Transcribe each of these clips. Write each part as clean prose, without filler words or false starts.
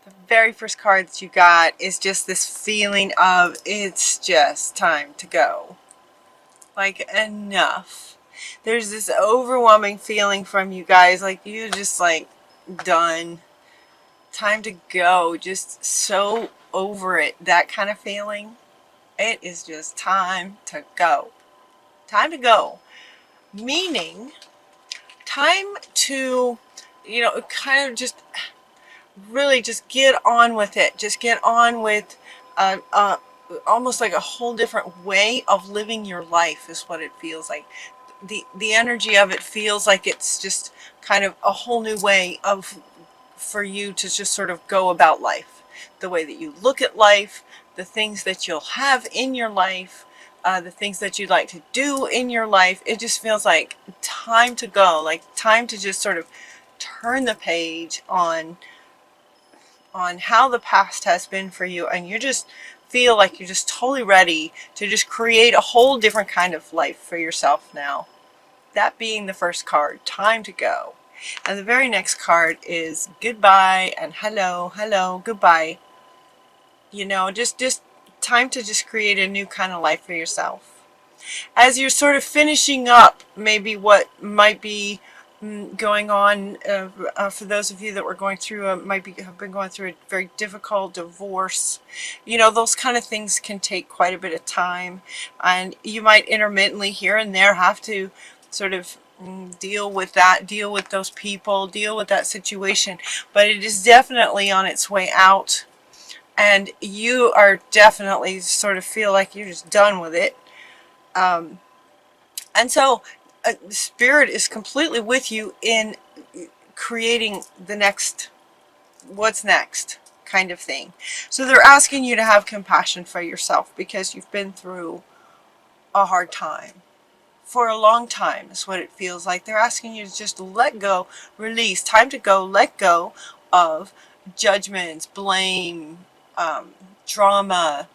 The very first card that you got is just this feeling of it's just time to go. Like, enough. There's this overwhelming feeling from you guys, like you're just like done. Time to go. Just so over it. That kind of feeling. It is just time to go. Time to go. Meaning, time to, kind of just really just get on with it. Just get on with almost like a whole different way of living your life is what it feels like. The energy of it feels like it's just kind of a whole new way of for you to just sort of go about life. The way that you look at life, the things that you'll have in your life, the things that you'd like to do in your life. It just feels like time to go, like time to just sort of turn the page on how the past has been for you, and you just feel like you're just totally ready to just create a whole different kind of life for yourself now. That being the first card, time to go. And the very next card is goodbye and hello, hello, goodbye. Just time to just create a new kind of life for yourself. As you're sort of finishing up maybe what might be going on for those of you that were going through have been going through a very difficult divorce. Those kind of things can take quite a bit of time, and you might intermittently here and there have to sort of deal with that, deal with those people, deal with that situation, but it is definitely on its way out, and you are definitely sort of feel like you're just done with it. And so Spirit is completely with you in creating the next, what's next kind of thing. So they're asking you to have compassion for yourself because you've been through a hard time. For a long time is what it feels like. They're asking you to just let go, release, time to go, let go of judgments, blame, drama,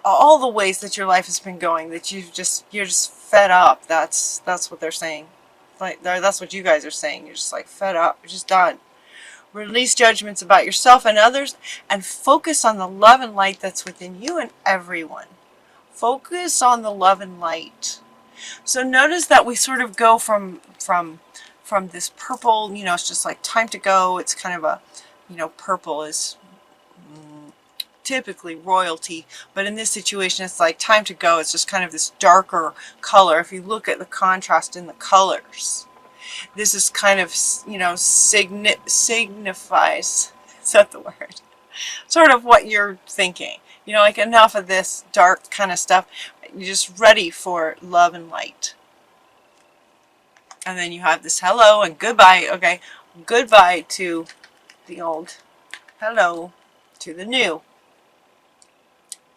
all the ways that your life has been going, that you're just fed up. That's what they're saying. Like that's what you guys are saying. You're just like fed up. You're just done. Release judgments about yourself and others, and focus on the love and light that's within you and everyone. Focus on the love and light. So notice that we sort of go from this purple. It's just like time to go. It's kind of a, purple is typically royalty, but in this situation it's like time to go. It's just kind of this darker color. If you look at the contrast in the colors, this is kind of, signifies, is that the word? Sort of what you're thinking. Like enough of this dark kind of stuff. You're just ready for love and light. And then you have this hello and goodbye. Okay, goodbye to the old, hello to the new.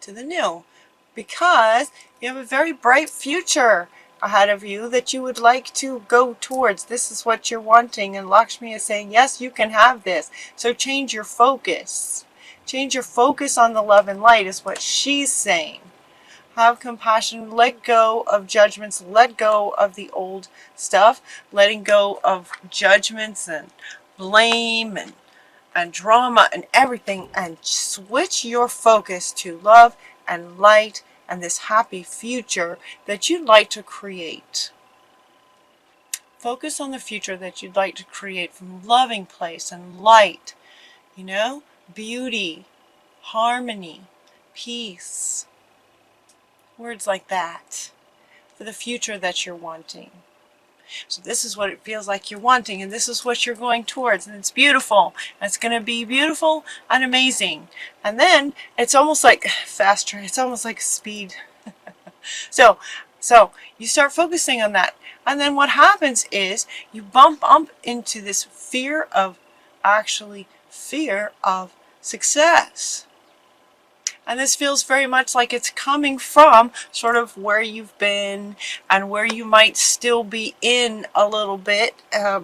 To the new, because you have a very bright future ahead of you that you would like to go towards. This is what you're wanting, and Lakshmi is saying, yes, you can have this. So change your focus. Change your focus on the love and light is what she's saying. Have compassion, let go of judgments, let go of the old stuff, letting go of judgments and blame and drama and everything, and switch your focus to love and light and this happy future that you'd like to create. Focus on the future that you'd like to create from loving place and light, beauty, harmony, peace, words like that for the future that you're wanting. So this is what it feels like you're wanting, and this is what you're going towards, and it's beautiful. It's going to be beautiful and amazing. And then it's almost like faster. It's almost like speed. So you start focusing on that, and then what happens is you bump up into this fear of success. And this feels very much like it's coming from sort of where you've been and where you might still be in a little bit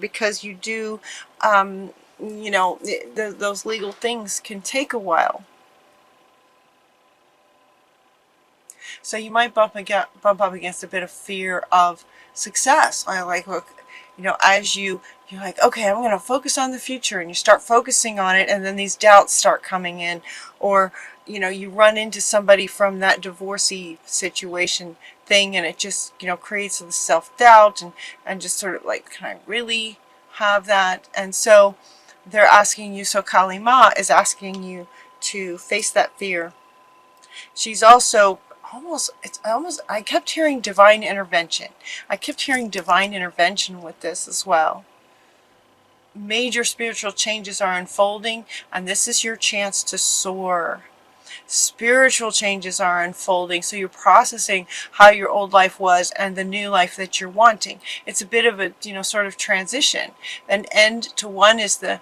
because you do, those legal things can take a while. So you might bump up against a bit of fear of success. Like, look, you know, as you're like, okay, I'm going to focus on the future, and you start focusing on it, and then these doubts start coming in, or, you know, you run into somebody from that divorcee situation thing, and it just, you know, creates the self-doubt, and just sort of like, can I really have that? And so they're asking you, so Kali Ma is asking you to face that fear. She's also I kept hearing divine intervention. I kept hearing divine intervention with this as well. Major spiritual changes are unfolding, and this is your chance to soar. Spiritual changes are unfolding, so you're processing how your old life was and the new life that you're wanting. It's a bit of a, you know, sort of transition. An end to one is the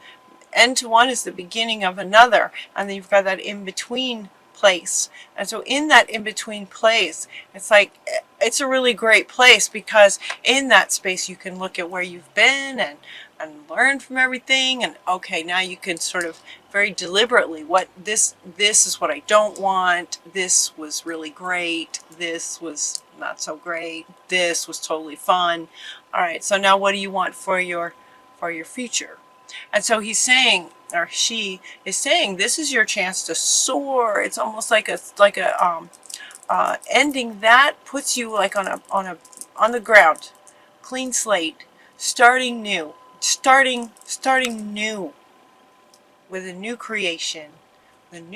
beginning of another, and then you've got that in between place. And so in that in between place, it's like, it's a really great place, because in that space you can look at where you've been and learn from everything, and okay, now you can sort of very deliberately, what this is what I don't want, this was really great, this was not so great, this was totally fun. All right, so now what do you want for your future? And so he's saying, or she is saying, this is your chance to soar. It's almost like a ending that puts you like on the ground, clean slate, starting new, starting new with a new creation, And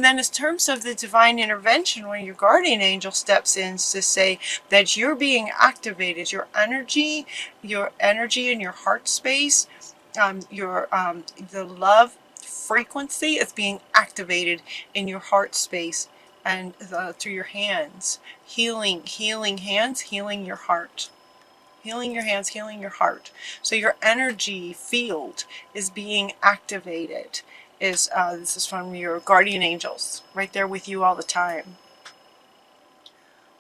then in terms of the divine intervention, when your guardian angel steps in to say that you're being activated, your energy in your heart space, the love frequency is being activated in your heart space, and through your hands, healing hands, healing your heart. Healing your hands, healing your heart. So your energy field is being activated. This is from your guardian angels, right there with you all the time.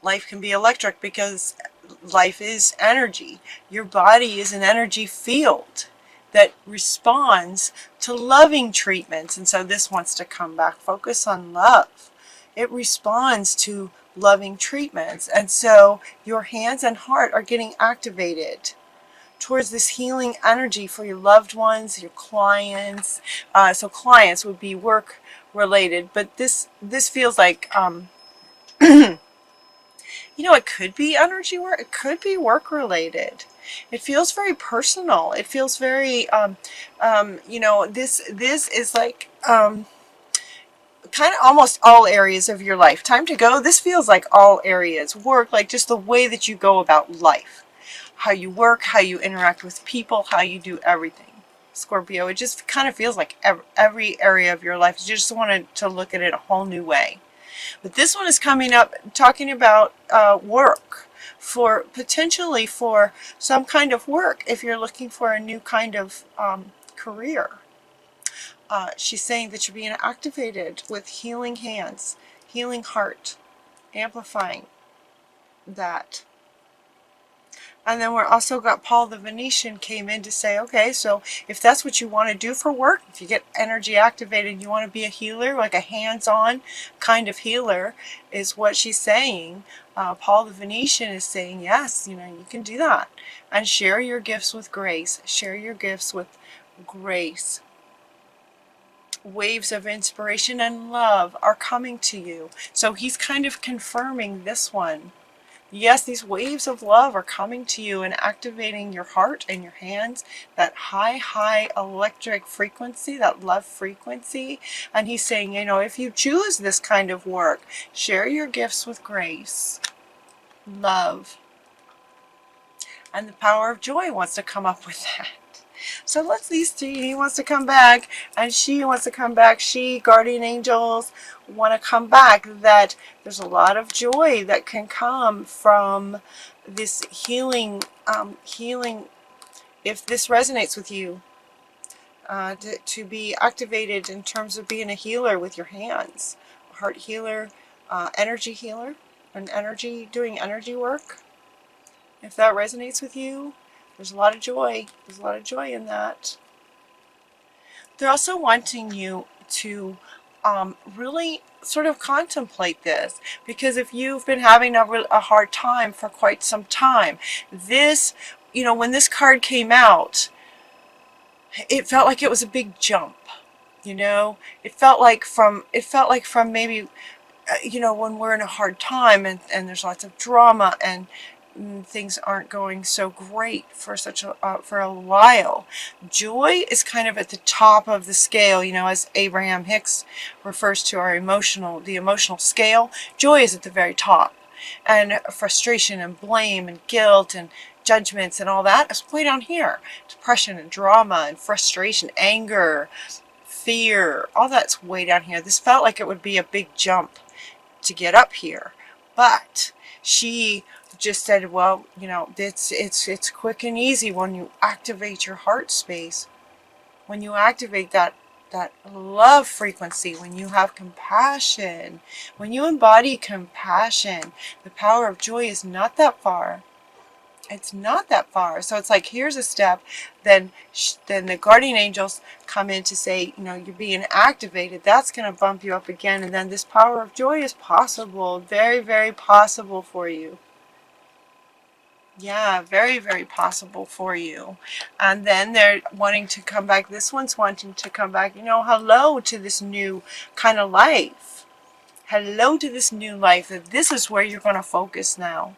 Life can be electric because life is energy. Your body is an energy field that responds to loving treatments. And so this wants to come back. Focus on love. It responds to loving treatments. And so your hands and heart are getting activated towards this healing energy for your loved ones, your clients. So clients would be work related, but this feels like, you know, it could be energy work, it could be work related. It feels very personal. It feels very, you know, this is like, kind of almost all areas of your life. Time to go. This feels like all areas. Work, like just the way that you go about life. How you work, how you interact with people, how you do everything. Scorpio, it just kind of feels like every area of your life. You just wanted to look at it a whole new way. But this one is coming up talking about work, for potentially for some kind of work if you're looking for a new kind of career. She's saying that you're being activated with healing hands, healing heart, amplifying that. And then we're also got Paul the Venetian came in to say, okay, so if that's what you want to do for work, if you get energy activated, you want to be a healer, like a hands-on kind of healer, is what she's saying. Paul the Venetian is saying, yes, you know, you can do that. And share your gifts with grace. Share your gifts with grace. Waves of inspiration and love are coming to you. So he's kind of confirming this one. Yes, these waves of love are coming to you and activating your heart and your hands, that high electric frequency, that love frequency. And he's saying, you know, if you choose this kind of work, share your gifts with grace, love. And the power of joy wants to come up with that. So let's these three, he wants to come back and she wants to come back. She, guardian angels, want to come back. That there's a lot of joy that can come from this healing, if this resonates with you, to be activated in terms of being a healer with your hands, a heart healer, energy healer, doing energy work. If that resonates with you, there's a lot of joy. There's a lot of joy in that. They're also wanting you to really sort of contemplate this, because if you've been having a hard time for quite some time, this, when this card came out, it felt like it was a big jump. It felt like from maybe, when we're in a hard time and there's lots of drama and things aren't going so great for for a while. Joy is kind of at the top of the scale, as Abraham Hicks refers to the emotional scale. Joy is at the very top, and frustration and blame and guilt and judgments and all that is way down here. Depression and drama and frustration, anger, fear, all that's way down here. This felt like it would be a big jump to get up here, but she just said, well, it's quick and easy when you activate your heart space, when you activate that love frequency, when you have compassion, when you embody compassion. The power of joy is not that far. It's not that far. So it's like, here's a step. Then the guardian angels come in to say, you're being activated. That's going to bump you up again. And then this power of joy is possible. Very, very possible for you. Yeah, very, very possible for you. And then they're wanting to come back. This one's wanting to come back, hello to this new kind of life. Hello to this new life. That this is where you're going to focus now.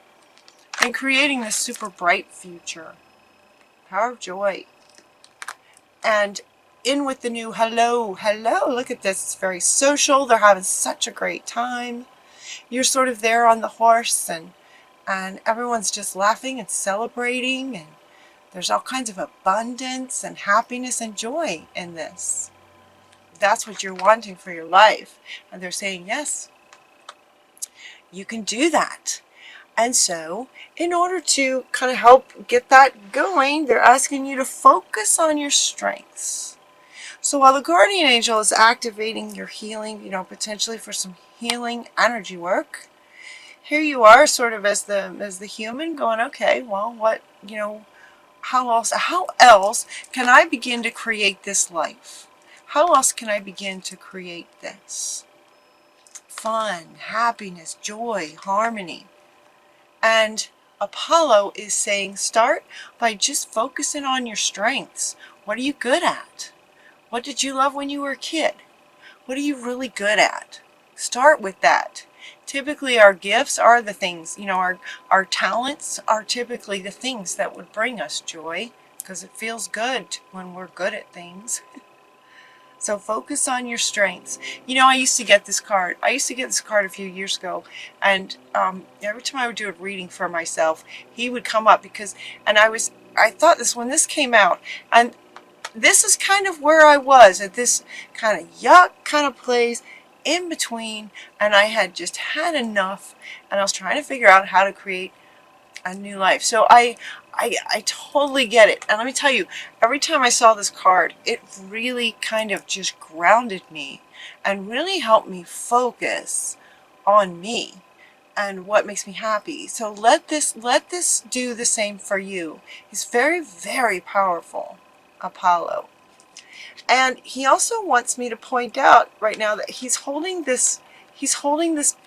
And creating this super bright future. Power of joy. And in with the new hello. Look at this. It's very social. They're having such a great time. You're sort of there on the horse, and everyone's just laughing and celebrating, and there's all kinds of abundance and happiness and joy in this. That's what you're wanting for your life. And they're saying, yes, you can do that. And so, in order to kind of help get that going, they're asking you to focus on your strengths. So while the guardian angel is activating your healing, potentially for some healing energy work, here you are sort of as the human going, okay, well, what, how else can I begin to create this life? How else can I begin to create this? Fun, happiness, joy, harmony. And Apollo is saying, start by just focusing on your strengths. What are you good at? What did you love when you were a kid? What are you really good at? Start with that. Typically our gifts are the things, our talents are typically the things that would bring us joy, because it feels good when we're good at things. So focus on your strengths. I used to get this card. I used to get this card a few years ago, and every time I would do a reading for myself, he would come up I thought this when this came out, and this is kind of where I was at this kind of yuck kind of place in between, and I had just had enough, and I was trying to figure out how to create a new life. So I totally get it. And let me tell you, every time I saw this card, it really kind of just grounded me and really helped me focus on me and what makes me happy. So let this do the same for you. He's very, very powerful, Apollo. And he also wants me to point out right now that he's holding this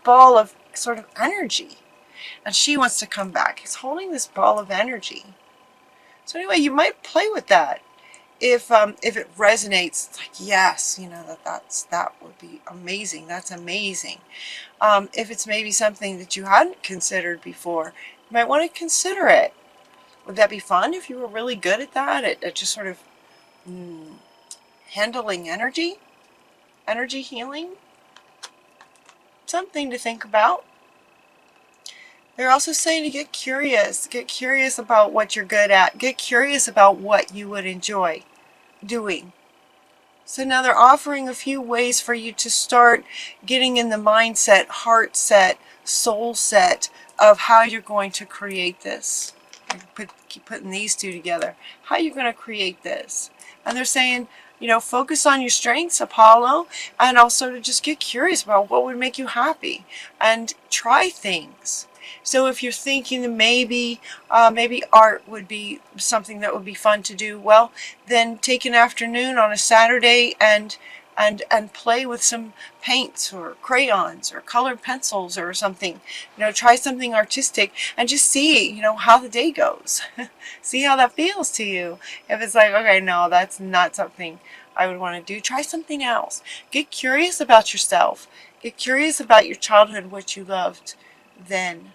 ball of sort of energy. And she wants to come back. He's holding this ball of energy. So anyway, you might play with that. If it resonates, it's like, yes, that would be amazing. That's amazing. If it's maybe something that you hadn't considered before, you might want to consider it. Would that be fun if you were really good at that? At just sort of handling energy healing? Something to think about. They're also saying to get curious about what you're good at, get curious about what you would enjoy doing. So now they're offering a few ways for you to start getting in the mindset, heart set, soul set of how you're going to create this. Keep putting these two together. How you're going to create this. And they're saying, focus on your strengths, Apollo, and also to just get curious about what would make you happy and try things. So if you're thinking that maybe art would be something that would be fun to do, well, then take an afternoon on a Saturday and and play with some paints or crayons or colored pencils or something. Try something artistic and just see, how the day goes. See how that feels to you. If it's like, okay, no, that's not something I would want to do, try something else. Get curious about yourself. Get curious about your childhood, what you loved then.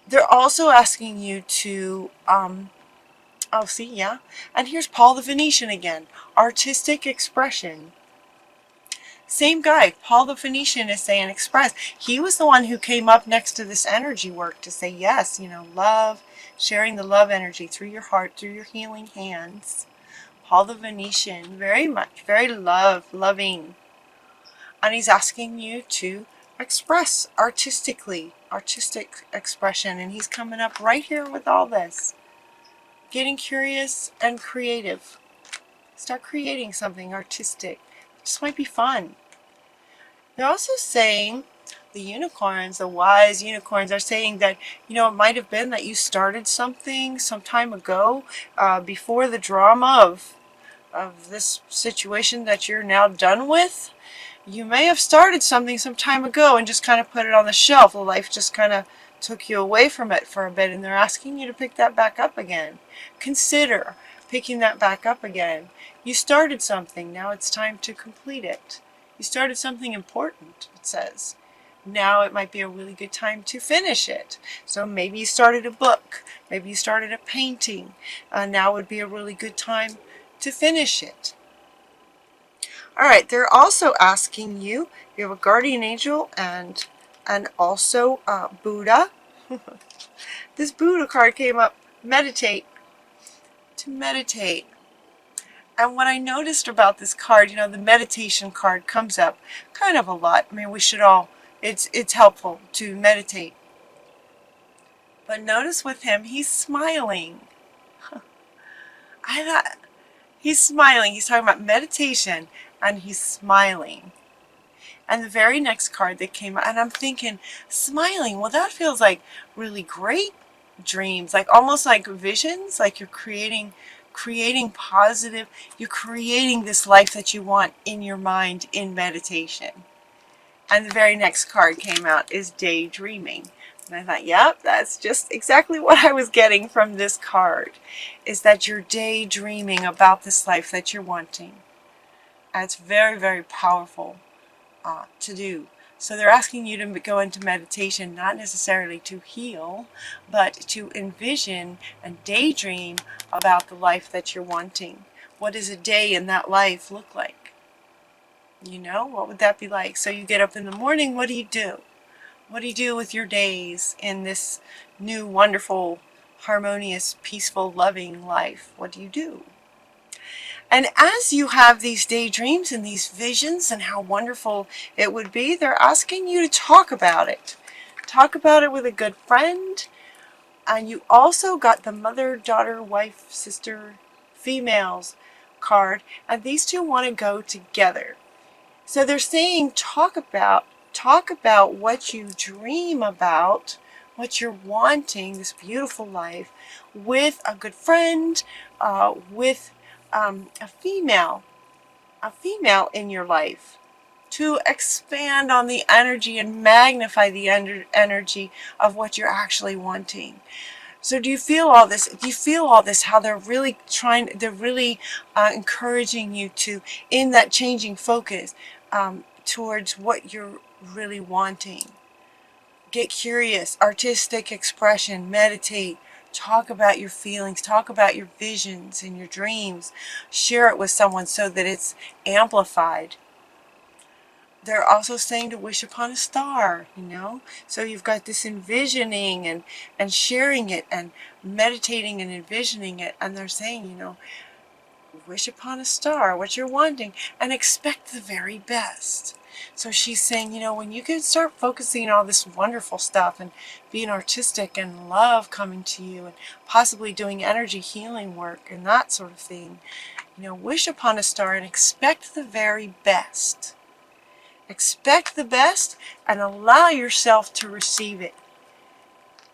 They're also asking you to, oh, see, yeah. And here's Paul the Venetian again. Artistic expression. Same guy. Paul the Venetian is saying express. He was the one who came up next to this energy work to say, yes, love, sharing the love energy through your heart, through your healing hands. Paul the Venetian, very much, very loving. And he's asking you to express artistically, artistic expression. And he's coming up right here with all this. Getting curious and creative. Start creating something artistic. This might be fun. They're also saying, the unicorns, the wise unicorns are saying that, it might have been that you started something some time ago, before the drama of this situation that you're now done with. You may have started something some time ago and just kind of put it on the shelf. Life just kind of took you away from it for a bit, and they're asking you to pick that back up again. Consider picking that back up again. You started something, now it's time to complete it. You started something important, it says. Now it might be a really good time to finish it. So maybe you started a book, maybe you started a painting. Now would be a really good time to finish it. All right, they're also asking you, you have a guardian angel and also Buddha. This Buddha card came up, meditate, to meditate. And what I noticed about this card, the meditation card comes up kind of a lot. I mean, we should all, it's helpful to meditate. But notice with him, he's smiling. I thought, he's smiling. He's talking about meditation, and he's smiling. And the very next card that came out, and I'm thinking, smiling, well, that feels like really great dreams, like almost like visions, like you're creating positive, you're creating this life that you want in your mind in meditation. And the very next card came out is daydreaming. And I thought, yep, that's just exactly what I was getting from this card, is that you're daydreaming about this life that you're wanting. And it's very, very powerful to do. So they're asking you to go into meditation, not necessarily to heal, but to envision and daydream about the life that you're wanting. What does a day in that life look like? What would that be like? So you get up in the morning, what do you do? What do you do with your days in this new, wonderful, harmonious, peaceful, loving life? What do you do? And as you have these daydreams and these visions and how wonderful it would be, they're asking you to talk about it. Talk about it with a good friend. And you also got the mother, daughter, wife, sister, females card. And these two want to go together. So they're saying talk about what you dream about, what you're wanting, this beautiful life, with a good friend, with a female in your life, to expand on the energy and magnify the energy of what you're actually wanting. So do you feel all this? Do you feel all this? How they're really encouraging you to, in that changing focus, towards what you're really wanting. Get curious, artistic expression, meditate. Talk about your feelings, talk about your visions and your dreams. Share it with someone so that it's amplified. They're also saying to wish upon a star, So you've got this envisioning and sharing it and meditating and envisioning it. And they're saying, wish upon a star, what you're wanting, and expect the very best. So she's saying, when you can start focusing on all this wonderful stuff and being artistic and love coming to you and possibly doing energy healing work and that sort of thing, wish upon a star and expect the very best. Expect the best and allow yourself to receive it.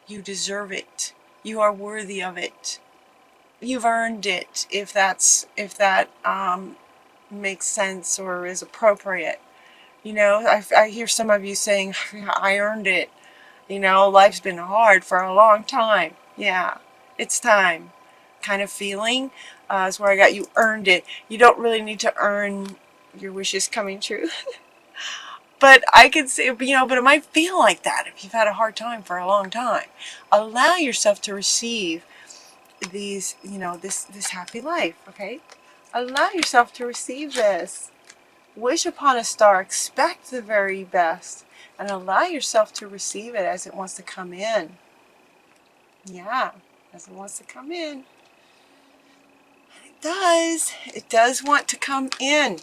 You deserve it. You are worthy of it. You've earned it, if that makes sense or is appropriate. You know, I hear some of you saying, I earned it. You know, life's been hard for a long time. Yeah, it's time. Kind of feeling is where I got you earned it. You don't really need to earn your wishes coming true. But I could say, you know, but it might feel like that if you've had a hard time for a long time. Allow yourself to receive these, you know, this happy life, okay? Allow yourself to receive this. Wish upon a star, expect the very best, and allow yourself to receive it as it wants to come in. Yeah, as it wants to come in. It does. It does want to come in.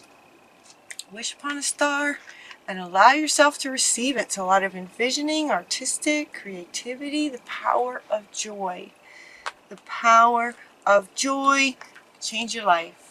Wish upon a star and allow yourself to receive it. So a lot of envisioning, artistic, creativity, the power of joy. The power of joy. Change your life.